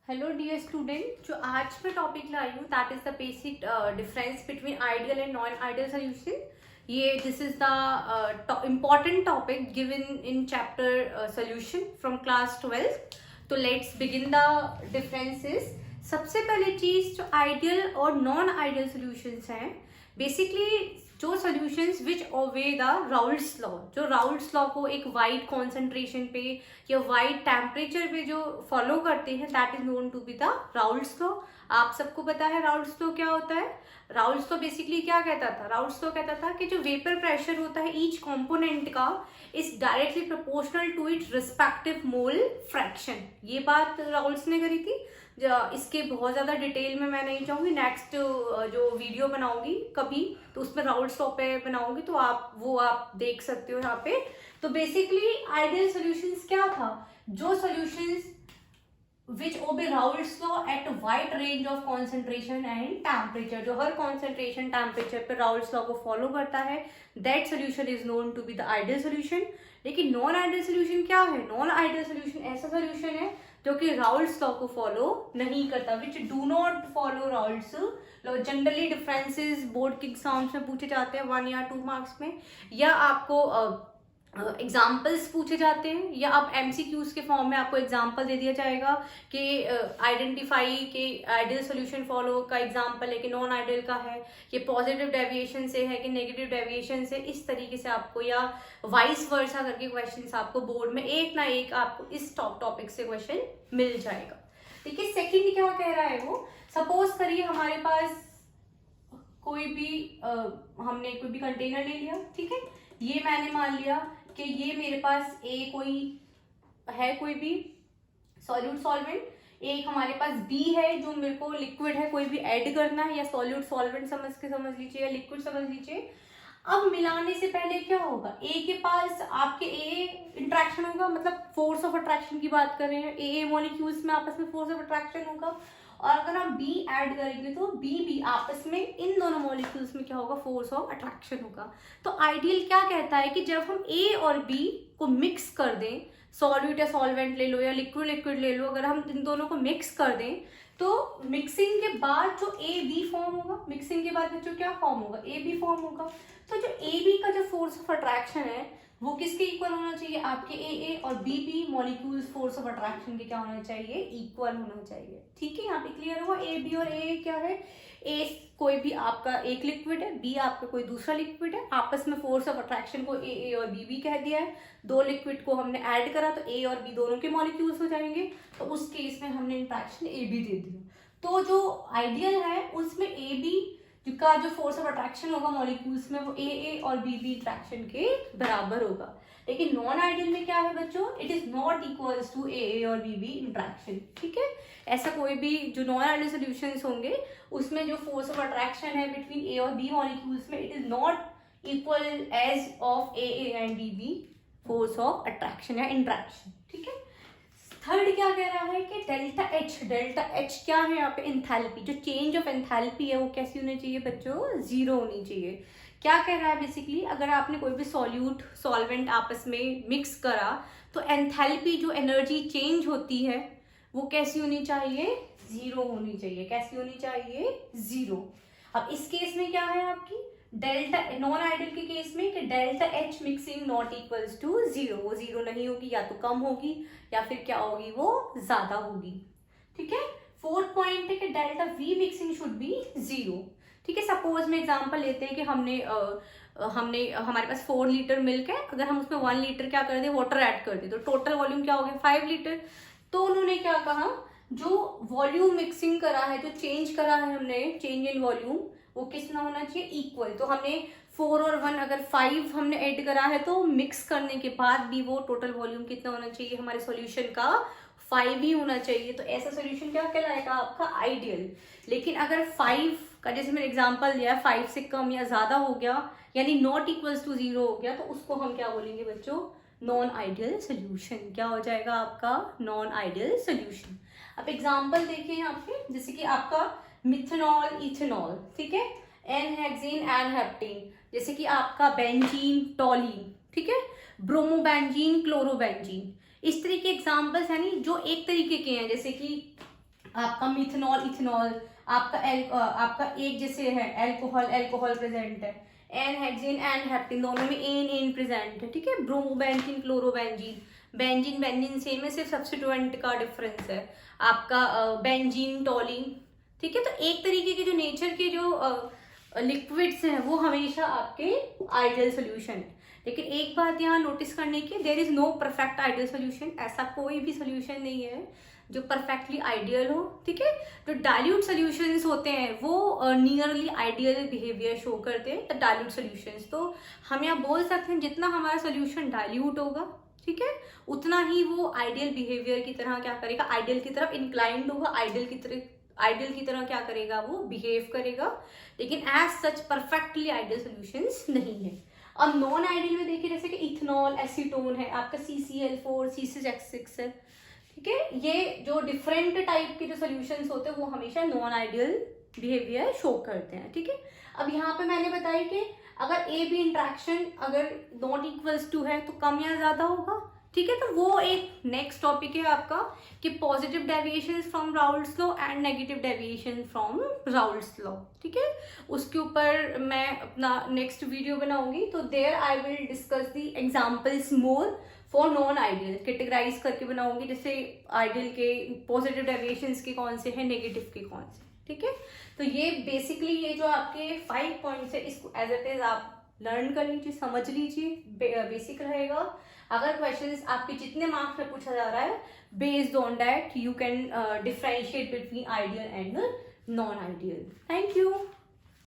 Hello dear student, जो आज मैं टॉपिक लाई हूँ that is the basic difference between ideal and non ideal solution. ये this is the important topic given in chapter solution from class 12th. तो let's begin the differences. सबसे पहले चीज, जो आइडियल और नॉन आइडियल सोल्यूशंस हैं, basically जो solutions which obey the Raoult's law, जो राउल्ट्स लॉ को एक वाइड कॉन्सेंट्रेशन पे या वाइड टेम्परेचर पे जो फॉलो करते हैं, that is known to be the Raoult's law. आप सबको पता है राउल्ट्स लॉ क्या होता है. राउल्ट्स लॉ बेसिकली क्या कहता था? राउल्ट्स लॉ कहता था कि जो वेपर प्रेशर होता है ईच कंपोनेंट का is directly proportional to its respective mole fraction. ये बात राउल्ट्स ने करी थी. इसके बहुत ज़्यादा डिटेल में मैं नहीं चाहूँगी. नेक्स्ट जो वीडियो बनाऊंगी कभी, तो उसमें राउल्ट्स लॉ पे बनाऊंगी, तो आप देख सकते हो यहाँ पे. तो बेसिकली आइडियल सॉल्यूशंस क्या था? जो solutions which obey Raoult's law at wide range of concentration and temperature, जो हर कॉन्सेंट्रेशन टेम्परेचर पे राउल्ट्स लॉ को फॉलो करता है, that solution is known to be the ideal solution. लेकिन नॉन आइडियल सोल्यूशन क्या है? नॉन आइडियल सोल्यूशन ऐसा सोल्यूशन है जो कि राउल्ट्स लॉ को फॉलो नहीं करता, which do not follow Raoult's law. Generally differences board के एग्जाम्स में पूछे जाते हैं 1 या 2 मार्क्स में, या आपको एग्जाम्पल्स पूछे जाते हैं, या आप एमसीक्यूज के फॉर्म में आपको एग्जाम्पल दे दिया जाएगा कि आइडेंटिफाई के आइडियल सोल्यूशन फॉलो का एग्जाम्पल है कि नॉन आइडियल का है, कि पॉजिटिव डेविएशन से है कि नेगेटिव डेविएशन से. इस तरीके से आपको, या वाइस वर्सा करके क्वेश्चंस आपको बोर्ड में एक ना एक आपको इस टॉपिक से क्वेश्चन मिल जाएगा. ठीक है. सेकेंड क्या कह रहा है वो, सपोज करिए हमारे पास कोई भी हमने कोई भी कंटेनर ले लिया. ठीक है. ये मैंने मान लिया कि ये मेरे पास कोई भी सॉल्यूट सॉल्वेंट, एक हमारे पास बी है जो मेरे को लिक्विड है कोई भी ऐड करना है, या सॉल्यूट सॉल्वेंट समझ लीजिए, या लिक्विड समझ लीजिए. अब मिलाने से पहले क्या होगा? ए के पास आपके इंट्रैक्शन होगा, मतलब फोर्स ऑफ अट्रैक्शन की बात कर रहे हैं. ए मॉलिक्यूल्स में आपस में फोर्स ऑफ अट्रैक्शन होगा, और अगर आप बी ऐड करेंगे तो बी आपस में इन दोनों मॉलिक्यूल्स में क्या होगा? फोर्स ऑफ अट्रैक्शन होगा. तो आइडियल क्या कहता है कि जब हम ए और बी को मिक्स कर दें, सॉल्यूट या सॉल्वेंट ले लो या लिक्विड ले लो, अगर हम इन दोनों को मिक्स कर दें तो मिक्सिंग के बाद जो ए बी फॉर्म होगा, मिक्सिंग के बाद जो क्या फॉर्म होगा? ए बी फॉर्म होगा. तो जो ए बी का जो फोर्स ऑफ अट्रैक्शन है वो किसके इक्वल होना चाहिए? आपके ए और B molecules force of attraction के क्या होना चाहिए? इक्वल होना चाहिए. ठीक है. यहाँ पे क्लियर हुआ. ए बी और ए क्या है? ए कोई भी आपका एक लिक्विड है, बी आपका कोई दूसरा लिक्विड है, आपस में फोर्स ऑफ अट्रैक्शन को ए और बी कह दिया है. दो लिक्विड को हमने ऐड करा तो ए और बी दोनों के मॉलिक्यूल्स हो जाएंगे. तो उस केस में हमने इंट्रैक्शन ए बी दे दिया. तो जो आइडियल है उसमें ए बी का जो फोर्स ऑफ अट्रैक्शन होगा मॉलिक्यूल्स में, वो ए और बी इंट्रैक्शन के बराबर होगा. लेकिन नॉन आइडियल में क्या है बच्चों? It is not equals to A और बी इंट्रैक्शन. ठीक है. ऐसा कोई भी जो नॉन आइडियल सॉल्यूशंस होंगे उसमें जो फोर्स ऑफ अट्रैक्शन है बिटवीन ए और बी मॉलिक्यूल्स में, it is not equal as of A and B force of attraction या इंट्रैक्शन. ठीक है. थर्ड क्या कह रहा है कि डेल्टा एच क्या है यहाँ पे? एंथैल्पी. जो चेंज ऑफ एंथैल्पी है वो कैसी होनी चाहिए बच्चों? 0 होनी चाहिए. क्या कह रहा है बेसिकली, अगर आपने कोई भी सॉल्यूट सॉल्वेंट आपस में मिक्स करा तो एंथैल्पी, जो एनर्जी चेंज होती है, वो कैसी होनी चाहिए? 0 होनी चाहिए. कैसी होनी चाहिए? 0. अब इस केस में क्या है आपकी डेल्टा, नॉन आइडियल के केस में कि delta H mixing not equals to 0. वो 0 नहीं होगी, या तो कम होगी या फिर क्या होगी? वो ज्यादा होगी. ठीक है. फोर्थ पॉइंट है कि delta we mixing should be 0. ठीक है. सपोज में एग्जांपल लेते हैं कि हमने हमारे पास 4 लीटर मिल्क है, अगर हम उसमें 1 लीटर क्या कर दे? वाटर ऐड कर दे, तो टोटल वॉल्यूम क्या हो गया? 5 लीटर. तो उन्होंने क्या कहा, जो वॉल्यूम मिक्सिंग करा है, जो चेंज करा है हमने, चेंज इन वॉल्यूम, वो कितना होना चाहिए? इक्वल. तो हमने 4 और 1 अगर 5 हमने ऐड करा है तो मिक्स करने के बाद भी वो टोटल वॉल्यूम कितना होना चाहिए हमारे सॉल्यूशन का? 5 ही होना चाहिए. तो ऐसा सॉल्यूशन क्या कहलाएगा? आपका आइडियल. लेकिन अगर 5 का, जैसे मैंने एग्जांपल दिया, 5 से कम या ज्यादा हो गया, यानी नॉट इक्वल्स टू 0 हो गया, तो उसको हम क्या बोलेंगे बच्चों? Non ideal solution. क्या हो जाएगा आपका? Non ideal solution. अब एग्जांपल देखिए यहाँ पे, जैसे कि आपका मिथेनॉल इथेनॉल. ठीक है. एन-हेक्सेन एन-हेप्टेन, जैसे कि आपका बेंजीन टॉलीन. ठीक है. Bromobenzene chlorobenzene. इस तरीके एग्जाम्पल्स है नहीं जो एक तरीके के हैं, जैसे कि आपका मिथेनॉल, इथेनॉल, आपका एक जैसे है एल्कोहल, एल्कोहल प्रेजेंट है, एन हेक्सेन एंड हेप्टेन दोनों में एन प्रेजेंट है, ठीक है। Bromobenzene, chlorobenzene, benzene benzene same है, सिर्फ सब्स्टिट्यूएंट का डिफरेंस है। आपका बेंजीन, टोलिन, ठीक है। तो एक तरीके के जो नेचर के जो लिक्विड्स हैं वो हमेशा आपके आइडियल सोल्यूशन है। लेकिन एक बात यहाँ नोटिस करने की, there is no perfect ideal solution. ऐसा कोई भी सोल्यूशन नहीं है जो परफेक्टली आइडियल हो, ठीक है। जो डाइल्यूट सोल्यूशंस होते हैं वो नियरली आइडियल बिहेवियर शो करते हैं, द डाइल्यूट सोल्यूशंस। तो हम यहाँ बोल सकते हैं जितना हमारा सोल्यूशन डाइल्यूट होगा, ठीक है, उतना ही वो आइडियल बिहेवियर की तरह क्या करेगा, आइडियल की तरफ इंक्लाइंड होगा, आइडियल की तरह क्या करेगा, वो बिहेव करेगा। लेकिन as such perfectly ideal solutions नहीं है। अब नॉन आइडियल में देखिए, जैसे कि इथेनॉल, एसीटोन है, आपका CCl4, C6H6 है, ठीक है। ये जो डिफरेंट टाइप के जो सोल्यूशंस होते हैं वो हमेशा नॉन आइडियल बिहेवियर शो करते हैं, ठीक है। अब यहाँ पे मैंने बताया कि अगर ए बी इंट्रैक्शन अगर नॉट इक्वल्स टू है तो कम या ज्यादा होगा, ठीक है। तो वो एक नेक्स्ट टॉपिक है आपका कि positive deviation from Raoult's law and negative deviation from Raoult's law, ठीक है। उसके ऊपर मैं अपना नेक्स्ट वीडियो बनाऊंगी, तो there I will discuss the examples more for non ideal, categorise करके बनाऊंगी, जैसे आइडियल के पॉजिटिव डेविएशंस के कौन से हैं, नेगेटिव के कौन से, ठीक है। तो ये बेसिकली ये जो आपके 5 पॉइंट्स है, इसको एज इट इज आप लर्न कर लीजिए, समझ लीजिए, बेसिक रहेगा। अगर क्वेश्चंस आपके जितने मार्क्स में पूछा जा रहा है, based on that you can differentiate between ideal and non ideal. Thank you.